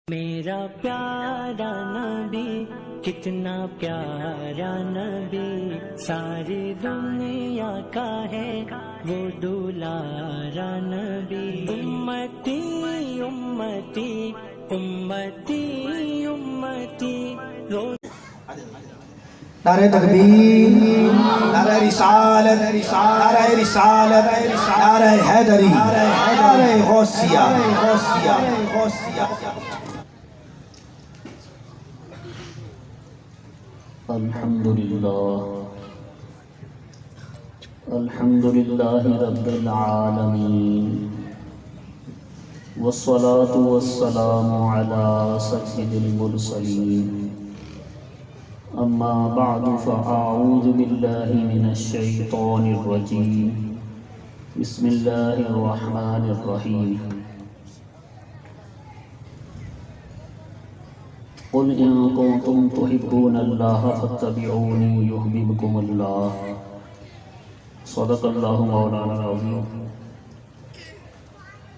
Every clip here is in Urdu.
میرا پیارا نبی کتنا پیارا نبی، ساری دنیا کا ہے وہ دلارا نبی۔ امتی امتی امتی امتی روز نعرہ تکبیر، نعرہ رسالت، نعرہ رسالت، نعرہ حیدری، نعرہ غوثیہ۔ الحمدللہ رب العالمین، والصلاة والسلام علی سید المرسلین، اما بعد فاعوذ باللہ من الشیطان الرجیم، بسم اللہ الرحمن الرحیم۔ قل ان کنتم تحبون اللہ فاتبعونی یحببکم اللہ، صدق اللہ مولانا العظیم۔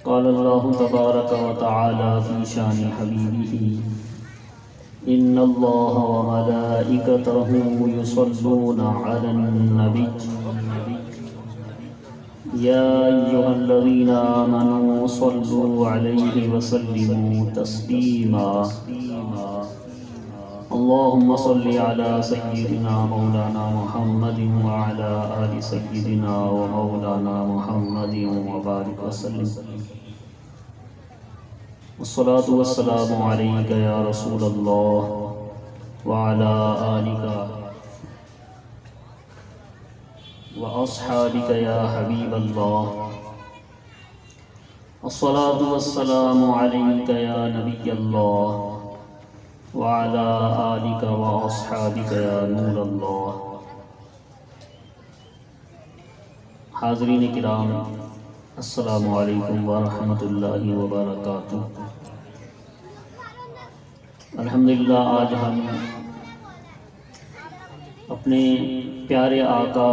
قال اللہ تبارک و تعالی فی شان حبیبہ، ان اللہ وملائکتہ یصلون علی النبی، یا ایھا الذین آمنوا صلوا علیہ وسلموا تسلیما۔ اللہم صل علی سیدنا مولانا محمد وعلی آل سیدنا ومولانا محمد وبارک وسلم۔ والصلاة والسلام علیک یا رسول اللہ وعلی آلک واصحابک یا حبیب اللہ۔ الصلاة والسلام علیک یا نبی اللہ وعلى آلك وأصحابك يا نور اللہ۔ حاضرین کرام، السلام علیکم ورحمۃ اللہ وبرکاتہ۔ الحمدللہ آج ہم اپنے پیارے آقا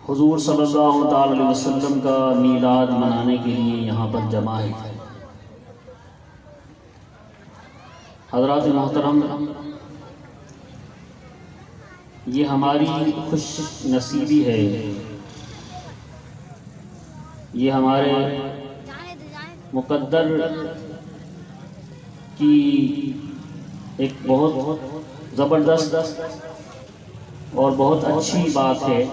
حضور صلی اللہ علیہ وسلم کا میلاد منانے کے لیے یہاں پر جمع ہیں۔ حضرات محترم، یہ ہماری خوش نصیبی ہے، یہ ہمارے مقدر کی ایک بہت زبردست اور بہت اچھی بات ہے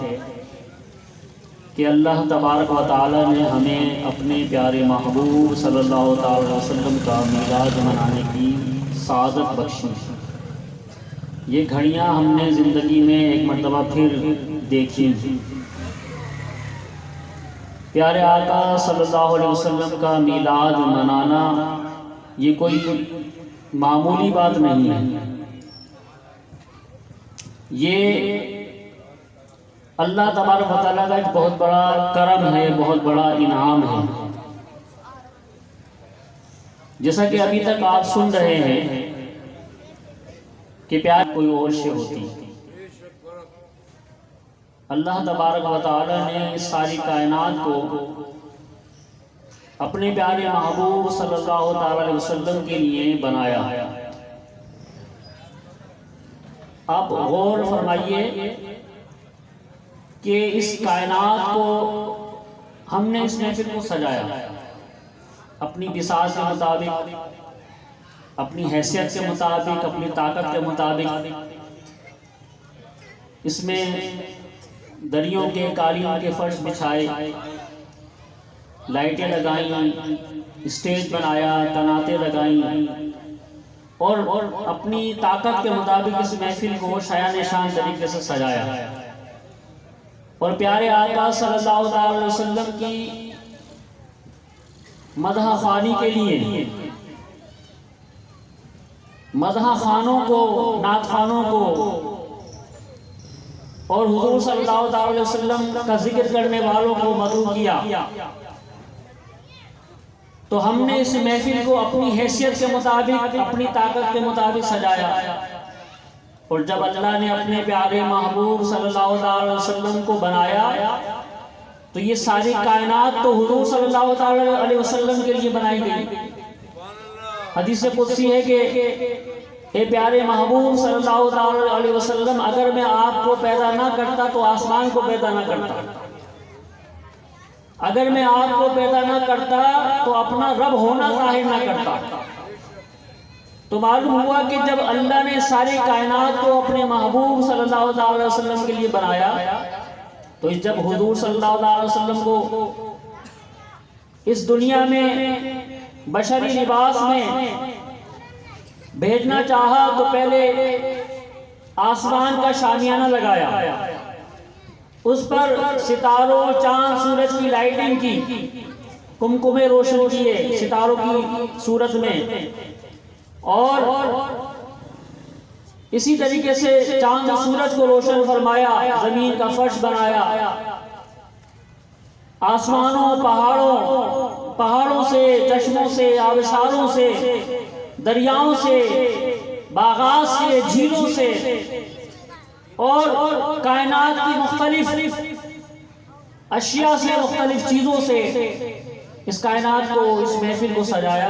کہ اللہ تبارک و تعالی نے ہمیں اپنے پیارے محبوب صلی اللہ علیہ وسلم کا میلاد منانے کی سعادت بخشی۔ یہ گھڑیاں ہم نے زندگی میں ایک مرتبہ پھر دیکھی۔ پیارے آقا صلی اللہ علیہ وسلم کا میلاد منانا یہ کوئی معمولی بات نہیں ہے، یہ اللہ تبارک و تعالیٰ کا ایک بہت بڑا کرم ہے، بہت بڑا انعام ہے۔ جیسا کہ ابھی تک آپ سن رہے ہیں کہ پیار کوئی اور شے ہوتی، اللہ تبارک و تعالی نے اس ساری کائنات کو اپنے پیارے محبوب صلی اللہ علیہ وسلم کے لیے بنایا۔ آپ غور فرمائیے کہ اس کائنات کو ہم نے اس محفل کو سجایا اپنی بساط کے مطابق، اپنی حیثیت کے مطابق، اپنی طاقت کے مطابق۔ اس میں دریوں کے قالین کے فرش بچھائے، لائٹیں لگائیں، اسٹیج بنایا، تناتے لگائیں، اور اپنی طاقت کے مطابق اس محفل کو شایان شان طریقے سے سجایا۔ اور پیارے آقا صلی اللہ علیہ وسلم کی مدح خوانی کے لیے مدح خانوں کو، نعت خانوں کو اور حضور صلی اللہ علیہ وسلم کا ذکر کرنے والوں کو مدعو کیا، تو ہم نے اس محفل کو اپنی حیثیت کے مطابق، اپنی طاقت کے مطابق سجایا۔ اور جب اللہ نے اپنے پیارے محبوب صلی اللہ علیہ وسلم کو بنایا تو یہ ساری کائنات تو حضور صلی اللہ علیہ وسلم کے لیے بنائی گئی۔ حدیث قدسی ہے کہ اے پیارے محبوب صلی اللہ علیہ وسلم، اگر میں آپ کو پیدا نہ کرتا تو آسمان کو پیدا نہ کرتا، اگر میں آپ کو پیدا نہ کرتا تو اپنا رب ہونا ظاہر نہ کرتا۔ تو معلوم ہوا کہ جب اللہ نے ساری کائنات کو اپنے محبوب صلی اللہ علیہ وسلم کے لیے بنایا، تو جب حضور صلی اللہ علیہ وسلم کو اس دنیا میں بشری لباس میں بھیجنا چاہا تو پہلے آسمان کا شامیانہ لگایا، اس پر ستاروں، چاند، سورج کی لائٹنگ کی، کمکمے روشن کیے ستاروں کی صورت میں، اور اسی طریقے سے چاند سورج کو روشن فرمایا، زمین کا فرش بنایا، آسمانوں، پہاڑوں سے، چشموں سے، آبشاروں سے، دریاؤں سے، باغات سے، جھیلوں سے، اور کائنات کی مختلف اشیاء سے، مختلف چیزوں سے اس کائنات کو، اس محفل کو سجایا۔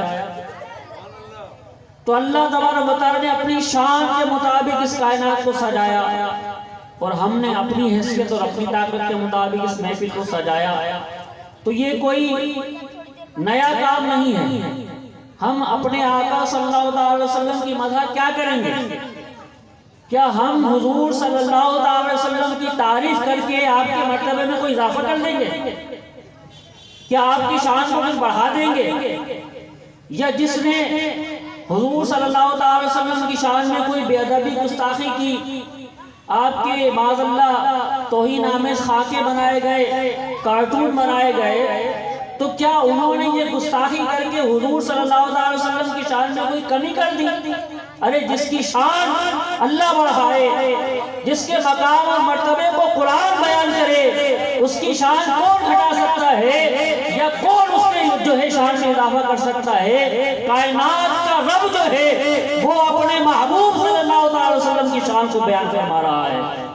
تو اللہ تبارک و تعالیٰ نے اپنی شان کے مطابق اس کائنات کو سجایا، اور ہم نے اپنی حیثیت اور اپنی طاقت کے مطابق اس محفل کو سجایا۔ تو یہ کوئی نیا کام نہیں ہے۔ ہم اپنے آقا صلی اللہ علیہ وسلم کی مدح کیا کریں گے؟ کیا ہم حضور صلی اللہ علیہ وسلم کی تعریف کر کے آپ کے مرتبے میں کوئی اضافہ کر دیں گے؟ کیا آپ کی شان کو بڑھا دیں گے؟ یا جس نے حضور صلی اللہ علیہ وسلم کی شان میں کوئی بے ادبی، گستاخی کی، آپ کے معاذ اللہ توہین آمیز خاکے بنائے گئے، کارٹون بنائے گئے، تو کیا انہوں نے یہ گستاخی کر کے حضور صلی اللہ علیہ وسلم کی شان میں کوئی کمی کر دی؟ ارے جس کی شان اللہ بڑھائے، جس کے مقام اور مرتبے کو قرآن بیان کرے، اس کی شان کون گھٹا سکتا ہے؟ یا کون اس میں جو ہے شان میں اضافہ کر سکتا ہے؟ کائنات کا رب جو ہے وہ اپنے محبوب صلی اللہ علیہ وسلم کی شان کو بیان فرما رہا ہے،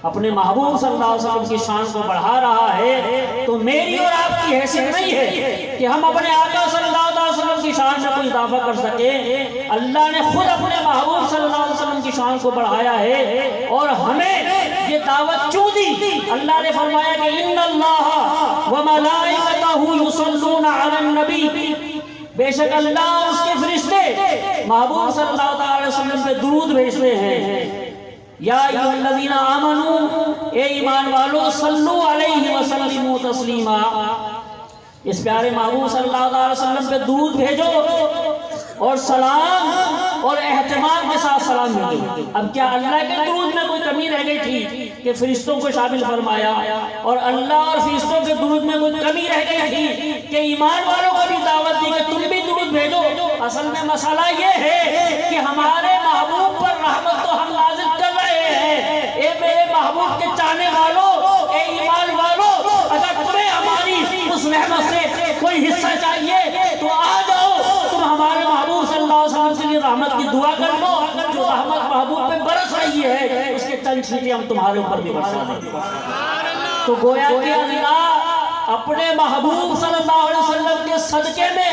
اپنے محبوب صلی اللہ علیہ وسلم کی شان کو بڑھا رہا ہے۔ تو میری اور آپ کی حیثیت نہیں ہے کہ ہم اپنے آقا صلی اللہ علیہ وسلم کی شان میں کوئی اضافہ کر سکیں۔ اللہ نے خود اپنے محبوب صلی اللہ علیہ وسلم کی شان کو بڑھایا ہے، اور ہمیں یہ دعوت کیوں دی؟ اللہ نے فرمایا کہ ان اللہ وملائکتہ یصلون علی النبی، بے شک اللہ اور اس کے فرشتے محبوب صلی اللہ علیہ وسلم پہ درود بھیجتے ہیں۔ یا ایھا الذین آمنوا، اے ایمان والو، صلو علیہ وسلموا تسلیما، اس پیارے محبوب صلی اللہ علیہ وسلم پہ درود بھیجو اور سلام اور اہتمام کے ساتھ سلام بھیجو۔ اب کیا اللہ کے درود میں کوئی کمی رہ گئی تھی کہ فرشتوں کو شامل فرمایا، اور اللہ اور فرشتوں کے درود میں کوئی کمی رہ گئی تھی کہ ایمان والوں کو بھی دعوت دی کہ تم بھی درود بھیجو؟ اصل میں مسئلہ یہ ہے کہ ہمارے محبوب پر رحمت تو ہم نازل کر رہے ہیں۔ اے میرے محبوب کے چاہنے والوں، اے ایمان والوں، اگر تمہیں ہماری اس رحمت سے کوئی حصہ چاہیے تو آ جاؤ، تم ہمارے محبوب صلی اللہ علیہ وسلم کے لیے رحمت کی دعا کر لو۔ جو رحمت محبوب پہ برس رہی ہے اس کے چند چھینٹے ہم تمہارے اوپر بھی برسا دیں گے۔ تو گویا کہ اللہ اپنے محبوب صلی اللہ علیہ وسلم کے صدقے میں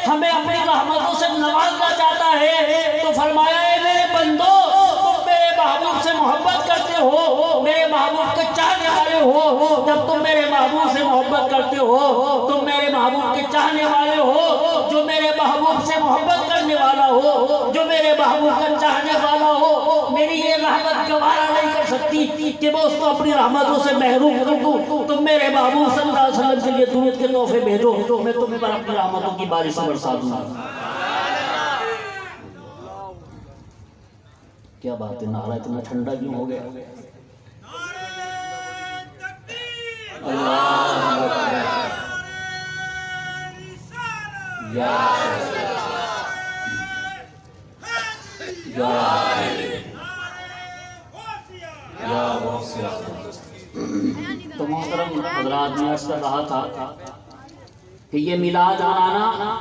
ہمیں اپنی رحمتوں سے نوازنا چاہتا ہے۔ تو فرمایا ہے میرے بندو، تم میرے محبوب سے محبت کرتے ہو، میرے محبوب کے چاہنے والے ہو۔ جب تم میرے محبوب سے محبت کرتے ہو، تم میرے محبوب کے چاہنے والے ہو، جو میرے محبوب سے محبت کرنے والا ہو، جو میرے محبوب کا چاہنے والا ہو، میری یہ رحمت گوارا نہیں کر سکتی کہ میں اس کو اپنی رحمتوں سے محروم کر دوں۔ تم میرے محبوب صلی اللہ علیہ وسلم کے لیے درود کے تحفے بھیجو، میں تم پر اپنی رحمتوں کی بارش برسا دوں گا۔ کیا بات ہے، نعرہ اتنا ٹھنڈا کیوں ہو گیا؟ اللہ اکبر، یا تو محترم حضرات، میں عرض کر رہا تھا کہ یہ میلاد منانا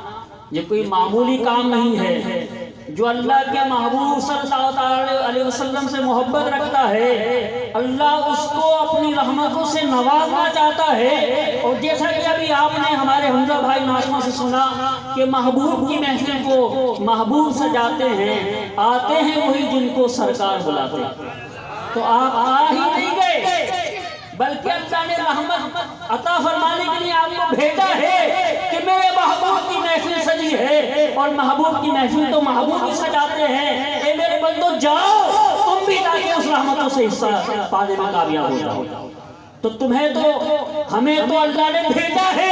یہ کوئی معمولی کام نہیں ہے۔ جو اللہ کے محبوب صلی اللہ علیہ وسلم سے محبت رکھتا ہے اللہ اس کو اپنی رحمتوں سے نوازنا چاہتا ہے۔ اور جیسا کہ ابھی آپ نے ہمارے حمزہ بھائی ناظمہ سے سنا کہ محبوب کی محفل کو محبوب سجاتے ہیں، آتے ہیں وہی جن کو سرکار بلاتے ہیں۔ تو آپ آ ہی نہیں گئے بلکہ اللہ نے رحمت عطا فرمانے کے لیے آپ کو بھیجا ہے کہ میرے محبوب کی محفل سجی ہے، اور محبوب کی محفل تو محبوب ہی سجاتے ہیں۔ اے میرے بندو جاؤ تم بھی تاکہ اس رحمتوں سے حصہ پانے میں کامیاب ہو جاؤ۔ تو تمہیں تو ہمیں تو اللہ نے بھیجا ہے،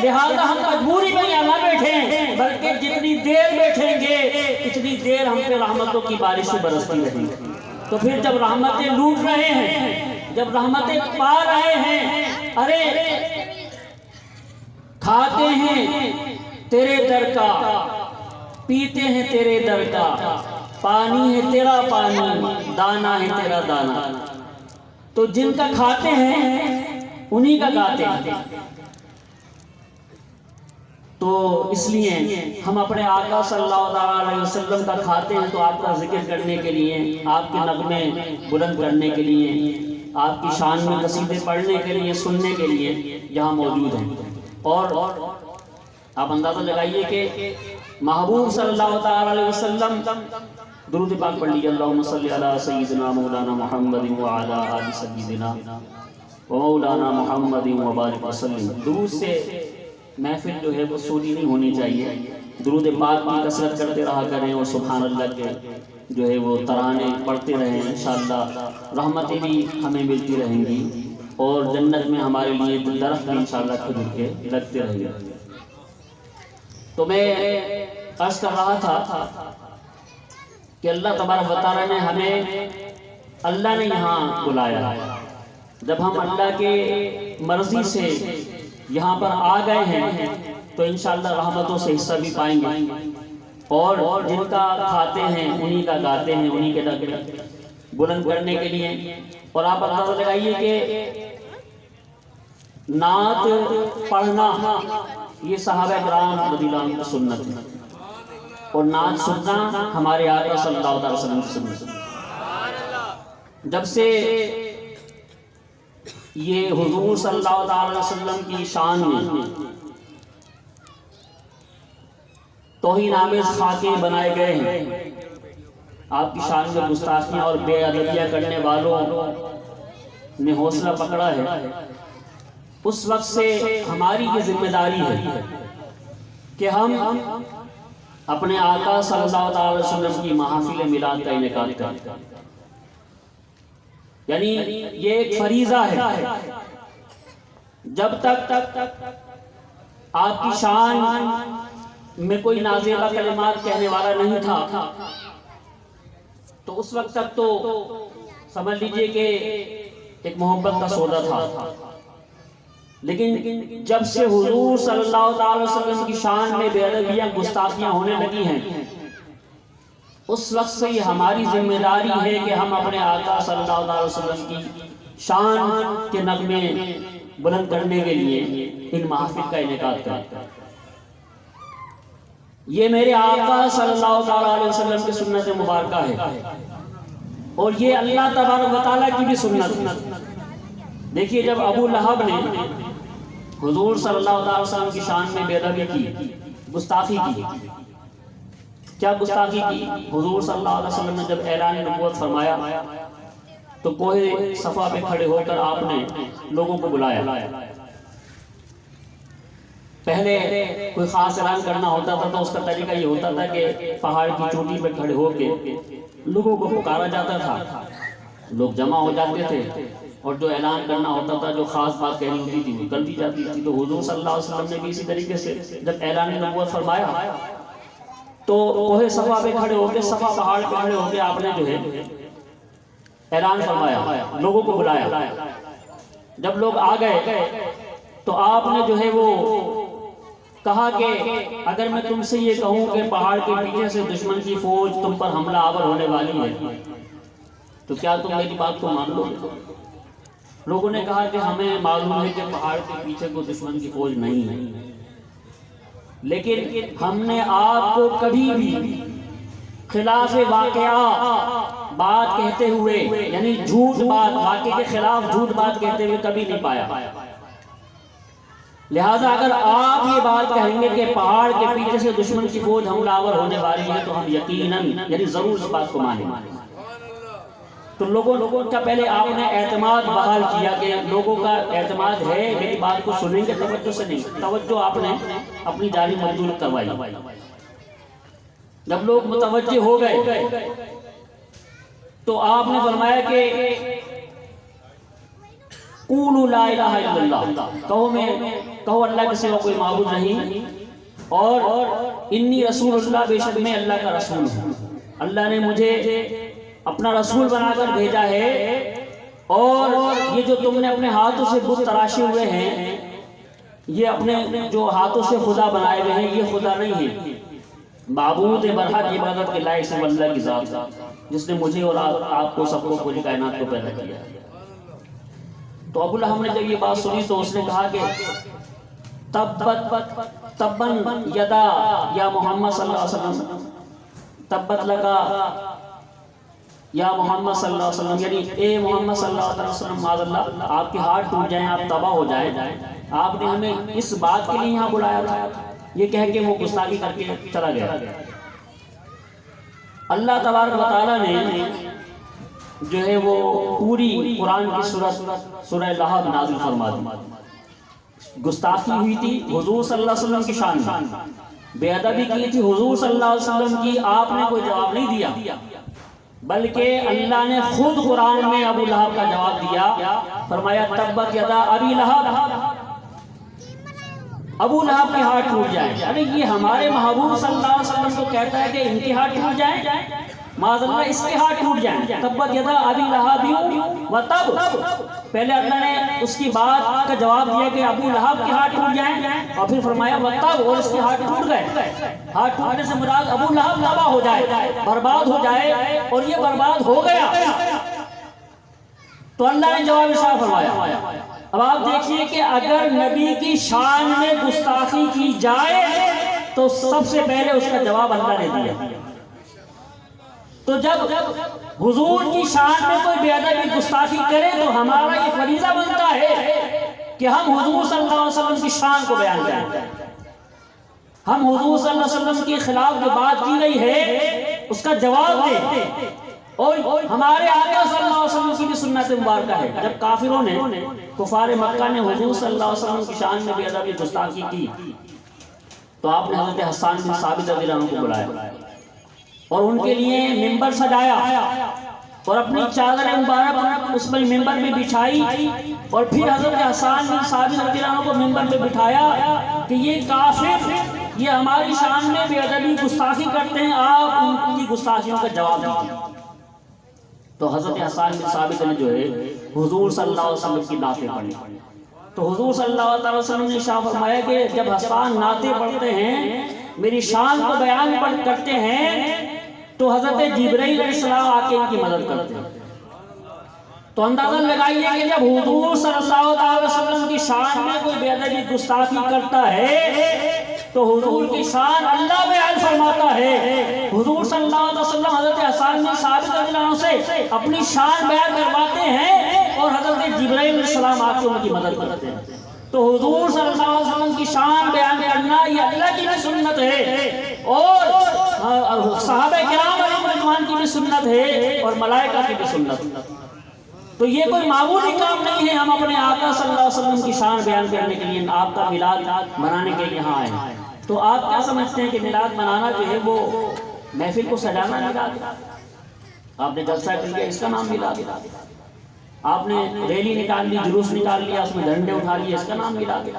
لہذا ہم مجبوری میں یہاں نہ بیٹھیں بلکہ جتنی دیر بیٹھیں گے اتنی دیر ہم پہ رحمتوں کی بارشیں برستی رہیں گی۔ تو پھر جب رحمتیں لوٹ رہے ہیں، جب رحمتیں پا رہے ہیں، ارے کھاتے ہیں تیرے در کا، پیتے ہیں تیرے در کا، پانی ہے تیرا پانی، دانا ہے تیرا دانا۔ تو جن کا کھاتے ہیں انہی کا گاتے ہیں۔ تو اس لیے ہم اپنے آقا صلی اللہ علیہ وسلم کا کھاتے ہیں تو آپ کا ذکر کرنے کے لیے، آپ کے نغمے بلند کرنے کے لیے، آپ کی شان میں قصیدے پڑھنے کے لیے، سننے کے لیے یہاں موجود ہیں۔ اور آپ اندازہ لگائیے کہ محبوب صلی اللہ علیہ وسلم درود پاک پڑھ لیجیے، اللہم صلی علی سیدنا مولانا محمد وعلی آل سیدنا مولانا محمد وبارک وسلم۔ درود سے محفل جو ہے وہ سوری نہیں ہونی چاہیے، درود پاک کی کثرت کرتے رہا کریں اور سبحان اللہ کے جو ہے وہ ترانے پڑھتے رہیں، انشاءاللہ رحمتیں بھی ہمیں ملتی رہیں گی اور جنت میں ہمارے لیے درخت بھی انشاءاللہ کھجور کے لگتے رہیں گے۔ تو میں عرض کر رہا تھا کہ اللہ تبارک و تعالیٰ نے ہمیں، اللہ نے یہاں بلایا، جب ہم اللہ کے مرضی سے یہاں پر آ گئے ہیں تو انشاءاللہ رحمتوں سے حصہ بھی پائیں گے، اور جن کا کھاتے ہیں انہی کا گاتے ہیں، انہی کے نغمے بلند کرنے کے لیے۔ اور آپ اندازہ لگائیے کہ نعت پڑھنا یہ صحابہ کرام رضی اللہ عنہم کی سنت ہے، اور نعت سننا ہمارے آقا صلی اللہ علیہ وسلم کی سنت ہے۔ جب سے یہ حضور صلی اللہ علیہ وسلم کی شان میں توہین آمیز خاکے بنائے گئے ہیں، آپ کی شان میں گستاخیاں اور بے ادبیاں کرنے والوں نے حوصلہ پکڑا ہے، اس وقت سے ہماری یہ ذمہ داری ہے کہ ہم اپنے آقا صلی اللہ علیہ وسلم کی محافل میلاد کا انعقاد کریں۔ یعنی یہ ایک فریضہ ہے، جب تک آپ کی شان میں کوئی نازیبہ کلمات کہنے والا نہیں تھا تو اس وقت تک تو سمجھ لیجئے کہ ایک محبت کا سودا تھا، لیکن جب سے حضور صلی اللہ علیہ وسلم کی شان میں بے ادبیاں گستاخیاں ہونے لگی ہیں، اس وقت سے یہ ہماری ذمہ داری ہے کہ ہم اپنے آقا صلی اللہ علیہ وسلم کی شان کے نغمے بلند کرنے کے لیے ان محافل کا انعقاد کریں۔ یہ میرے آقا صلی اللہ علیہ وسلم کی سنت مبارکہ ہے، اور یہ اللہ تبارک و تعالیٰ کی بھی سنت ہے۔ دیکھیے جب ابو لہب نے حضور صلی اللہ علیہ وسلم کی شان میں بے ادبی کی، گستاخی کی، کیا گستاخی کی؟ حضور صلی اللہ علیہ وسلم نے جب اعلان نبوت فرمایا تو کوہ صفا پہ کھڑے ہو کر آپ نے لوگوں کو بلایا۔ پہلے کوئی خاص اعلان کرنا ہوتا تھا تو اس کا طریقہ یہ ہوتا تھا کہ پہاڑ کی چوٹی پہ کھڑے ہو کے لوگوں کو پکارا جاتا تھا، لوگ جمع ہو جاتے تھے، اور جو اعلان کرنا ہوتا تھا، جو خاص بات کہنی ہوتی تھی وہ کر دی جاتی تھی۔ تو حضور صلی اللہ علیہ وسلم نے بھی اسی طریقے سے جب اعلان نبوت فرمایا تو کوہ صفا پہ کھڑے ہو کے، صفا پہاڑ پہ کھڑے ہو کے آپ نے جو ہے اعلان فرمایا، لوگوں کو بلایا۔ جب لوگ آ گئے تو آپ نے جو ہے وہ کہا کہ اگر میں تم سے یہ کہوں کہ پہاڑ کے پیچھے سے دشمن کی فوج تم پر حملہ آور ہونے والی ہے تو کیا تم میری بات کو مان لو گے؟ لوگوں نے کہا کہ ہمیں معلوم ہے کہ پہاڑ کے پیچھے کوئی دشمن کی فوج نہیں ہے، لیکن ہم نے آپ کو کبھی بھی خلاف واقعہ بات کہتے ہوئے، یعنی جھوٹ بات، واقعے کے خلاف جھوٹ بات کہتے ہوئے کبھی نہیں پایا۔ لہٰذا اگر آپ یہ بات کہیں گے کہ پہاڑ کے پیچھے سے دشمن کی فوج حملہ آور ہونے والی ہے تو ہم یقیناً یعنی ضرور اس بات کو مانیں۔ تو لوگوں کا پہلے آپ نے اعتماد بحال کیا کہ لوگوں کا اعتماد ہے، میری بات کو سنیں گے توجہ سے نہیں، توجہ آپ نے اپنی جانب مبذول کروائی۔ جب لوگ متوجہ ہو گئے تو آپ نے فرمایا کہ قولوا لا الہ الا اللہ، کہو اللہ کے سوا کوئی معبود نہیں، اور انی رسول اللہ، بے شک میں اللہ کا رسول ہوں، اللہ نے مجھے اپنا رسول بنا کر بھیجا ہے، اور یہ جو تم نے اپنے ہاتھوں سے بت تراشے ہوئے ہیں، یہ اپنے جو ہاتھوں سے خدا بنائے ہوئے ہیں، یہ خدا نہیں ہے، معبود برحق عبادت کے لائق صرف اللہ کی ذات ہے، جس نے مجھے اور آپ کو سب کو پوری کائنات کو پیدا کیا۔ تو ابو لہب نے جب یہ بات سنی تو اس نے کہا کہ تبن یدا یا محمد صلی اللہ علیہ وسلم، تبت لگا یا محمد صلی اللہ علیہ وسلم، یعنی اے محمد صلی اللہ علیہ وسلم، معاذ اللہ آپ کے ہاتھ ٹوٹ جائیں، آپ تباہ ہو جائیں، آپ نے ہمیں اس بات کے لیے یہاں بلایا تھا، یہ کہہ کے وہ گستاخی کر کے چلا گیا۔ اللہ تبارک و تعالیٰ نے جو ہے وہ پوری قرآن کی سورہ لہب نازل فرما دی۔ گستاخی ہوئی تھی حضور صلی اللہ علیہ وسلم کی شان میں، بے ادبی کی تھی حضور صلی اللہ علیہ وسلم کی، آپ نے کوئی جواب نہیں دیا، بلکہ اللہ نے خود قرآن میں ابو لہب کا جواب دیا، فرمایا تبت یدا ابی لہب، ابو لہب کے ہاتھ ٹوٹ جائیں۔ یعنی یہ ہمارے محبوب صلی اللہ علیہ وسلم کو کہتا ہے کہ ان کے ہاتھ ٹوٹ جائیں، معاذ اللہ اس کے ہاتھ ٹوٹ جائیں، تبت یدا ابی لہب و تب، پہلے اللہ نے اس کی بات کا جواب دیا کہ ابو لہب کے ہاتھ ٹوٹ جائیں، اور پھر فرمایا و تب، اور اس کے ہاتھ ٹوٹ گئے۔ ہاتھ ٹوٹنے سے مراد ابو لہب تباہ ہو جائے، برباد ہو جائے، اور یہ برباد ہو گیا۔ تو اللہ نے جواب ارشاد فرمایا۔ اب آپ دیکھیے کہ اگر نبی کی شان میں گستاخی کی جائے تو سب سے پہلے اس کا جواب اللہ نے دیا۔ تو جب حضور کی شان میں کوئی بے ادبی گستاخی کرے تو ہمارا یہ فریضہ بنتا ہے کہ ہم حضور صلی اللہ علیہ وسلم کی شان کو بیان کریں، ہم حضور صلی اللہ علیہ وسلم کے خلاف جو بات کی گئی ہے اس کا جواب دیں، اور ہمارے آقا صلی اللہ علیہ وسلم کی بھی سنت مبارکہ ہے۔ جب کافروں نے، کفار مکہ نے حضور صلی اللہ علیہ وسلم کی شان میں بے ادبی گستاخی کی تو آپ نے حضرت حسان بن ثابت رضی اللہ عنہ کو بلایا اور ان کے لیے ممبر سجایا، اور اپنی چادر مبارک اس پر ممبر میں بچھائی، اور پھر حضرت حسان بن ثابت رضی اللہ عنہ کو ممبر میں بٹھایا کہ یہ کافر یہ ہماری شان میں بے ادبی گستاخی کرتے ہیں، آپ ان کی گستاخیوں کا جواب دیں۔ تو حضرت حسان بن ثابت نے جو ہے حضور صلی اللہ علیہ وسلم کی نعتیں پڑھی، تو حضور صلی اللہ علیہ وسلم نے ارشاد فرمایا کہ جب حسان نعتیں پڑھتے ہیں، میری شان کو بیان کرتے ہیں، تو حضرت جبرائیل علیہ السلام آ کے ان کی مدد کرتے ہیں۔ تو اندازہ لگائیے کہ جب حضور صلی اللہ علیہ وسلم کی شان میں کوئی بے ادبی گستاخی کرتا ہے تو حضور کی شان اللہ بیان فرماتا ہے۔ حضور صلی اللہ علیہ وسلم حضرت حسان بن ثابت رضی اللہ عنہ سے اپنی شان بیان کرواتے ہیں، اور حضرت جبرائیل علیہ السلام آ کے ان کی مدد کرتے ہیں۔ تو حضور صلی اللہ علیہ وسلم کی شان بیان کرنا یہ اللہ کی بھی سنت ہے، اور صحابہ کرام علیہ رضوان کی بھی سنت ہے، اور ملائکہ کی بھی سنت ہے۔ تو یہ کوئی معمولی کام نہیں ہے، ہم اپنے آقا صلی اللہ علیہ وسلم کی شان بیان کرنے کے لیے آپ کا میلاد منانے کے لیے یہاں آئے ہیں۔ تو آپ کیا سمجھتے ہیں کہ میلاد منانا جو ہے وہ محفل کو سجانا میلاد؟ آپ نے جلسہ کر لیا، اس کا نام میلاد؟ آپ نے ریلی نکال لی، جلوس نکال لیا، اس میں جھنڈے اٹھا لیے، اس کا نام میلاد؟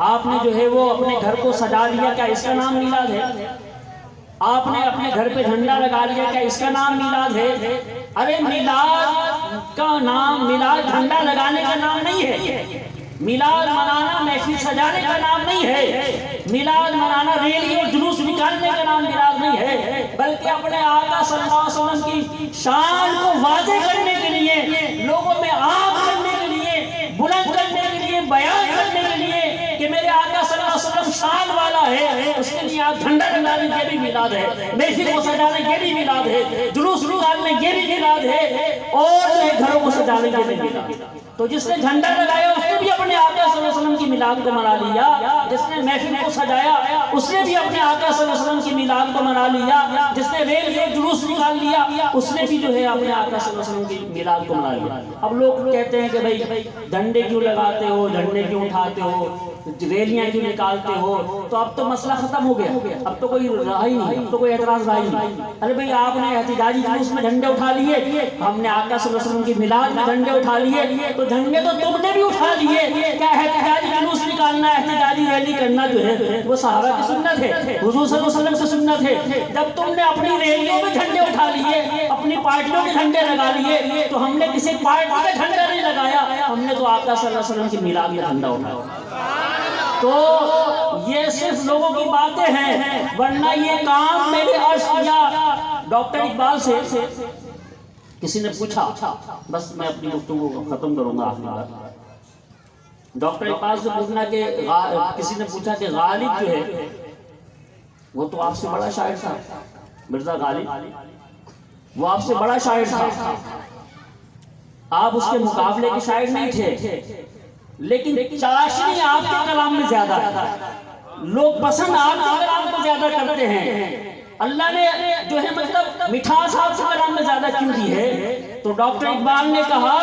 آپ نے جو ہے وہ اپنے گھر کو سجا لیا، کیا اس کا نام میلاد ہے؟ آپ نے اپنے گھر پہ جھنڈا لگا لیا، کیا اس کا نام میلاد ہے؟ ارے میلاد کا نام، میلاد جھنڈا لگانے کا نام نہیں ہے، میلاد منانا محفل سجانے کا نام نہیں ہے، میلاد منانا ریلی اور جلوس نکالنے کا نام میلاد نہیں ہے، بلکہ اپنے آقا صلی اللہ علیہ وسلم کی شان کو واضح کرنے کے لیے، لوگوں میں عام کرنے کے لیے، بلند کرنے کے لیے، بیان کرنے کے لیے کہ میرے آقا صلی اللہ علیہ وسلم شان والا ہے، اس کے لیے آپ جھنڈا لگانے یہ بھی میلاد ہے، محفل کو سجانے یہ بھی میلاد ہے، جلوس نکالنے یہ بھی میلاد ہے، اور جو ہے گھروں کو سجانے یہ بھی میلاد ہے۔ تو جس نے جھنڈا لگایا اس نے بھی اپنے آقا صلی اللہ علیہ وسلم کی میلاد کو منا لیا، جس نے محفل کو سجایا اس نے بھی اپنے آقا صلی اللہ علیہ وسلم کی میلاد کو منا لیا، جس نے ریل کے جلوس نکال لیا اس نے بھی جو ہے اپنے آقا صلی اللہ علیہ وسلم کی میلاد کو منا لیا۔ اب لوگ کہتے ہیں کہ بھائی جھنڈے کیوں لگاتے ہو، جھنڈے کیوں اٹھاتے ہو، ریلیاں کیوں نکالتے ہو؟ تو اب تو مسئلہ ختم ہو گیا، اب تو کوئی رہا ہی نہیں، اب تو کوئی اعتراض رہا ہی نہیں۔ ارے بھائی آپ نے احتجاجی جلوس میں جھنڈے اٹھا لیے، ہم نے آقا صلی اللہ علیہ وسلم کی میلاد میں جھنڈے اٹھا لیے، تو جھنڈے تو تم نے بھی اٹھا لیے، کیا احتجاجی جلوس نکالنا، احتجاجی ریلی کرنا جو ہے وہ صحابہ کی سنت ہے، حضور صلی اللہ علیہ وسلم کی سنت ہے۔ جب تم نے اپنی ریلیوں میں جھنڈے اٹھا لیے، اپنی پارٹیوں کے جھنڈے لگا لیے، تو ہم نے کسی پارٹی کا جھنڈا نہیں لگایا، ہم نے تو آقا صلی اللہ علیہ وسلم کی میلاد میں جھنڈا اٹھایا۔ تو یہ صرف لوگوں کی باتیں ہیں، ورنہ یہ کام میرے عرض کیا ڈاکٹر اقبال سے کسی نے پوچھا، بس میں اپنی گفتگو کو ختم کروں گا آخری بار۔ ڈاکٹر اقبال سے پوچھنا کہ کسی نے پوچھا کہ غالب جو ہے وہ تو آپ سے بڑا شاعر تھا، مرزا غالب وہ آپ سے بڑا شاعر تھا، آپ اس کے مقابلے کے شاعر نہیں تھے، لیکن چاشنی آپ کے کلام میں زیادہ ہے، لوگ پسند آپ کے کلام کو زیادہ کرتے ہیں۔ اللہ نے جو ہے مطلب مٹھاس آپ کے کلام میں زیادہ کیوں دی ہے؟ تو ڈاکٹر اقبال نے کہا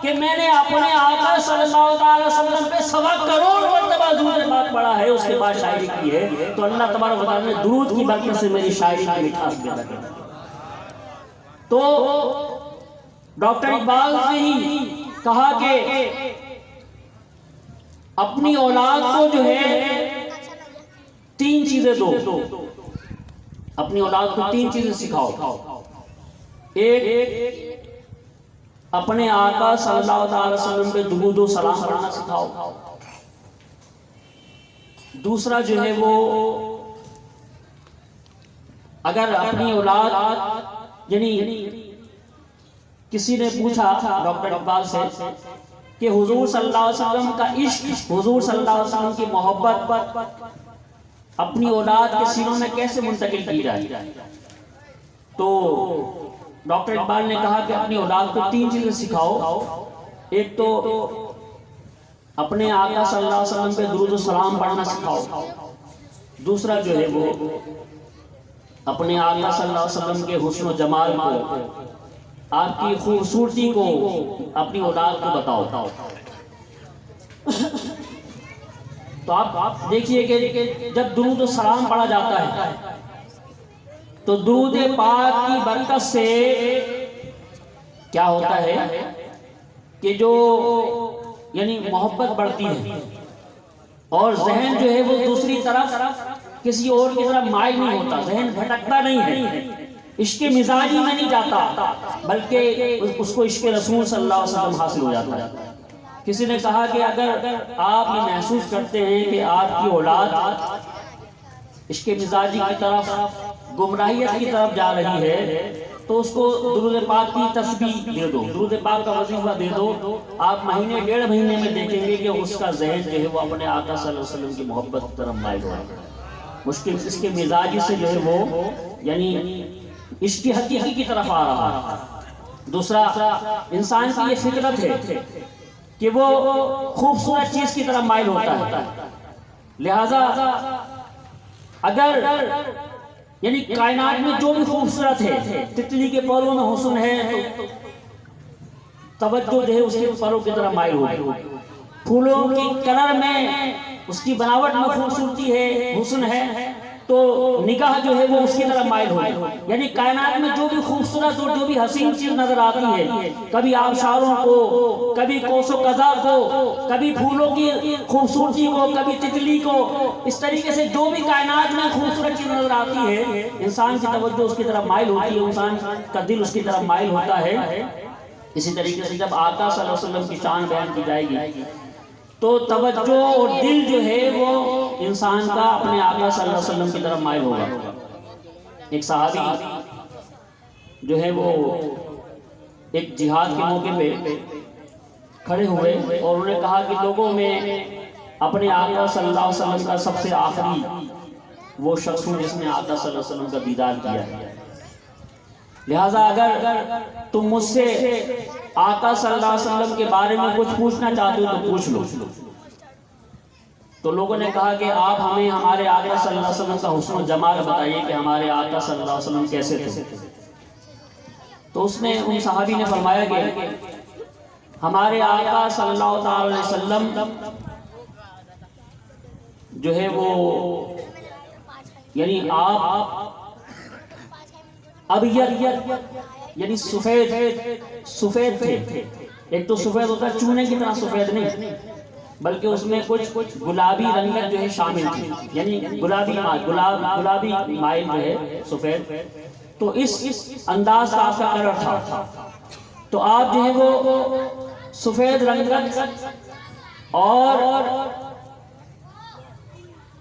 کہ میں نے اپنے آقا صلی اللہ علیہ وسلم پہ 1.25 کروڑ مرتبہ درود پاک پڑھا ہے، اس کے بعد شاعری کی ہے، تو اللہ تبارک و تعالیٰ نے درود کی برکت سے میری شاعری کی مٹھاس پیدا کر دی۔ تو ڈاکٹر اقبال نے ہی کہا کہ اپنی اولاد کو جو ہے 3 چیزیں دو، اپنی اولاد کو 3 چیزیں سکھاؤ۔ ایک اپنے آقا صلی اللہ علیہ وسلم پہ درود و سلام پڑھنا سکھاؤ، دوسرا جو ہے وہ اگر اپنی اولاد یعنی کسی نے پوچھا ڈاکٹر اقبال سے کہ حضور صلی اللہ علیہ وسلم کا عشق، حضور صلی اللہ علیہ وسلم کی محبت اپنی اولاد کے سینوں میں کیسے منتقل کی جائے؟ تو ڈاکٹر اقبال نے کہا کہ اپنی اولاد کو 3 چیزیں سکھاؤ۔ ایک تو اپنے آقا صلی اللہ علیہ وسلم پہ درود و سلام پڑھنا سکھاؤ، دوسرا جو ہے وہ اپنے آقا صلی اللہ علیہ وسلم کے حسن و جمال کو، آپ کی خوبصورتی کو اپنی اولاد کو بتاؤ۔ تو آپ دیکھیے کہ جب درود و سلام پڑھا جاتا ہے تو درود پاک کی برکت سے کیا ہوتا ہے کہ جو یعنی محبت بڑھتی ہے، اور ذہن جو ہے وہ دوسری طرف کسی اور کی طرف مائل نہیں ہوتا، ذہن بھٹکتا نہیں ہے، عشق مزاجی میں نہیں جاتا، بلکہ اس کو عشق رسول صلی اللہ علیہ وسلم حاصل ہو جاتا ہے۔ کسی نے کہا کہ اگر آپ یہ محسوس کرتے ہیں کہ آپ کی اولاد عشق مزاجی کی طرف، گمراہیت کی طرف جا رہی ہے، تو اس کو درود پاک کی تسبیح دے دو، درود پاک کا وظیفہ دے دو، آپ مہینے 1.5 مہینے میں دیکھیں گے کہ اس کا ذہن جو ہے وہ اپنے آقا صلی اللہ علیہ وسلم کی محبت کی طرف مائل ہو رہا ہے، اس کے مزاجی سے جو ہے وہ یعنی عشق حقیقی کی طرف آ رہا ہے۔ دوسرا، انسان کی یہ فطرت ہے کہ وہ خوبصورت چیز کی طرف مائل ہوتا ہے، لہذا اگر یعنی کائنات میں جو بھی خوبصورت ہے، تتلی کے پروں میں حسن ہے تو توجہ جو ہے اس کے پروں کی طرف مائل ہوگی، پھولوں کی کلر میں اس کی بناوٹ میں خوبصورتی ہے، حسن ہے، تو نگاہ جو ہے وہ اس کی طرف مائل ہوگی۔ یعنی کائنات میں جو بھی خوبصورت اور جو بھی حسین چیز نظر آتی ہے، کبھی آبشاروں کو، کبھی کوس و قزا کو، کبھی پھولوں کی خوبصورتی کو، کبھی تتلی کو، اس طریقے سے جو بھی کائنات میں خوبصورت چیز نظر آتی ہے، انسان کی توجہ اس کی طرف مائل ہوتی ہے، انسان کا دل اس کی طرف مائل ہوتا ہے۔ اسی طریقے سے جب آقا صلی اللہ علیہ وسلم کی شان بیان کی جائے گی تو توجہ اور دل جو ہے وہ انسان کا اپنے آقا صلی اللہ علیہ وسلم کی طرف مائل ہوگا۔ ایک صحابی جو ہے وہ ایک جہاد کے موقع پہ کھڑے ہوئے اور انہوں نے کہا کہ لوگوں میں اپنے آقا صلی اللہ علیہ وسلم کا سب سے آخری وہ شخص ہوں جس نے آقا صلی اللہ علیہ وسلم کا دیدار کیا ہے۔ لہٰذا اگر تم مجھ سے آقا صلی اللہ علیہ وسلم کے بارے میں کچھ پوچھنا چاہتے ہو تو پوچھ لو۔ تو لوگوں نے کہا کہ آپ ہمیں ہمارے آقا صلی اللہ علیہ وسلم کا حسن و جمال بتائیے کہ ہمارے آقا صلی اللہ علیہ وسلم کیسے تھے۔ تو اس نے ان صحابی نے فرمایا کہ ہمارے آقا صلی اللہ علیہ وسلم جو ہے وہ یعنی آپ ابیض یعنی سفید تھے۔ ایک تو سفید ہوتا ہے چونے کی طرح سفید نہیں، بلکہ اس میں کچھ گلابی رنگت جو ہے شامل تھی، یعنی گلابی مائل جو ہے سفید۔ تو اس انداز کا آپ کا کلر تھا۔ تو آپ جو ہے وہ سفید رنگت اور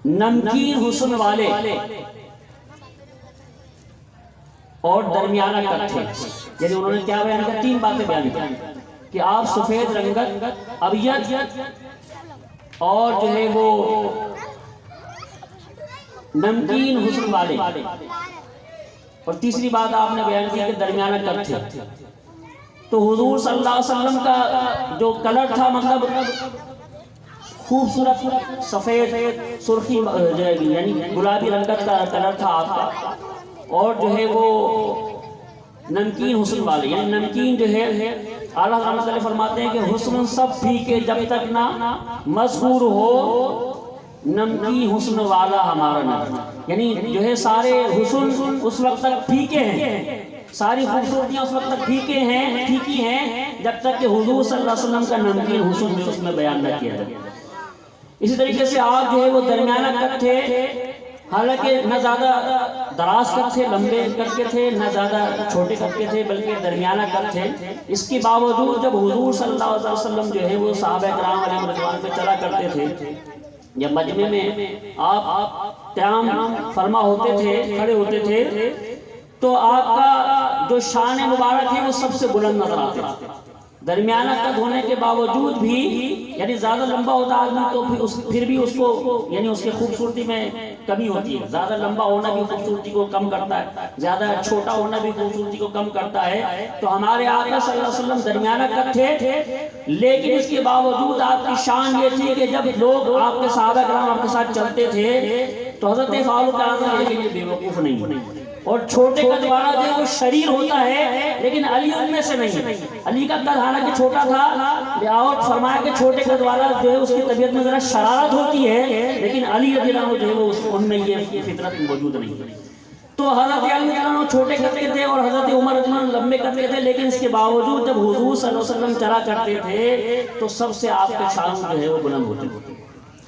نمکین حسن والے اور درمیانہ قد تھے۔ یعنی انہوں نے کیا بیان کیا؟ 3 باتیں بیان کی کہ آپ سفید رنگت، ابیض اور جو ہے وہ نمکین حسن والے، اور تیسری بات آپ نے بیان کی کہ درمیانہ قد تھے۔ تو حضور صلی اللہ علیہ وسلم کا جو کلر تھا مطلب خوبصورت سفید سرخی یعنی گلابی رنگت کا کلر تھا آپ کا، اور جو ہے وہ نمکین حسن والے، یعنی نمکین جو ہے اعلیٰ رحمۃ اللہ فرماتے ہیں کہ حسن سب پھیکے جب تک نہ مذکور ہو نمکین حسن والا ہمارا نام۔ یعنی جو ہے سارے حسن اس وقت تک پھیکے ہیں، ساری خوبصورتیاں اس وقت تک پھیکی ہیں جب تک کہ حضور صلی اللہ علیہ وسلم کا نمکین حسن جو اس میں بیان نہ کیا جائے۔ اسی طریقے سے آپ جو ہے وہ درمیانہ قد تھے، حالانکہ نہ زیادہ دراز قد تھے، لمبے قد کے تھے، نہ زیادہ چھوٹے قد کے تھے، بلکہ درمیانہ قد تھے۔ اس کے باوجود جب حضور صلی اللہ علیہ وسلم جو ہے وہ صحابہ کرام علیہ رضوان پہ چلا کرتے تھے، یا مجمع میں آپ قیام فرما ہوتے تھے، کھڑے ہوتے تھے، تو آپ کا جو شان مبارک ہے وہ سب سے بلند نظر آتے تھے۔ درمیانہ قد ہونے کے باوجود بھی یعنی زیادہ لمبا ہوتا آدمی تو پھر بھی اس کو یعنی اس کی خوبصورتی میں کمی ہوتی ہے۔ زیادہ لمبا ہونا بھی خوبصورتی کو کم کرتا ہے، زیادہ چھوٹا ہونا بھی خوبصورتی کو کم کرتا ہے۔ تو ہمارے آقا صلی اللہ علیہ وسلم درمیانہ قد تھے، لیکن اس کے باوجود آپ کی شان یہ تھی کہ جب لوگ آپ کے صحابہ کرام آپ کے ساتھ چلتے تھے تو حضرت فاروق اعظم لیکن یہ بے وقوف نہیں، اور چھوٹے قد والا جو ہے وہ شریر ہوتا ہے، لیکن علی ان میں سے نہیں۔ علی کا قد حالانکہ چھوٹا تھا، اور فرمایا کہ چھوٹے قد والا جو ہے اس کی طبیعت میں ذرا شرارت ہوتی ہے، لیکن علی رضی اللہ عنہ جو ہے وہ ان میں یہ فطرت موجود نہیں۔ تو حضرت علی رضی اللہ عنہ چھوٹے قد کے تھے اور حضرت عمر رضی اللہ عنہ لمبے قد کے تھے، لیکن اس کے باوجود جب حضور صلی اللہ علیہ وسلم چلا کرتے تھے تو سب سے آپ کے شان جو ہے وہ بلند ہوتے تھے۔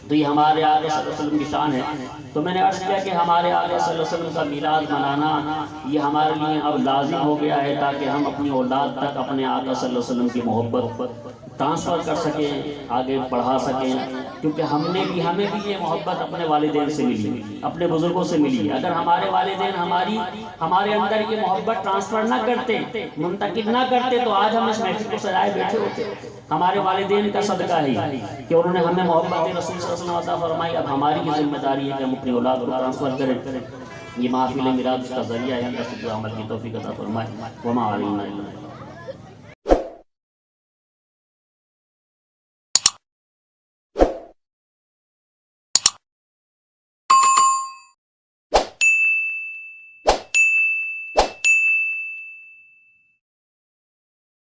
تو یہ ہمارے آقا صلی اللہ علیہ وسلم کی شان ہے۔ تو میں نے عرض کیا کہ ہمارے آقا صلی اللہ علیہ وسلم کا میلاد منانا یہ ہمارے لیے اب لازم ہو گیا ہے، تاکہ ہم اپنی اولاد تک اپنے آقا صلی اللہ علیہ وسلم کی محبت ٹرانسفر کر سکیں، آگے بڑھا سکیں، کیونکہ ہمیں بھی یہ محبت اپنے والدین سے ملی، اپنے بزرگوں سے ملی۔ اگر ہمارے والدین ہمارے اندر یہ محبت ٹرانسفر نہ کرتے، منتقل نہ کرتے، تو آج ہم اس محفل کو سجائے بیٹھے ہوتے۔ ہمارے والدین کا صدقہ ہے کہ انہوں نے ہمیں محبت رسول صلی اللہ علیہ وسلم عطا فرمائی۔ اب ہماری یہ ذمہ داری ہے کہ ہم اپنی اولاد کو ٹرانسفر کریں۔ یہ محفل میلاد اس کا ذریعہ ہے، اللہ سے عمل کی توفیق عطا فرمائے۔ وما علینا الا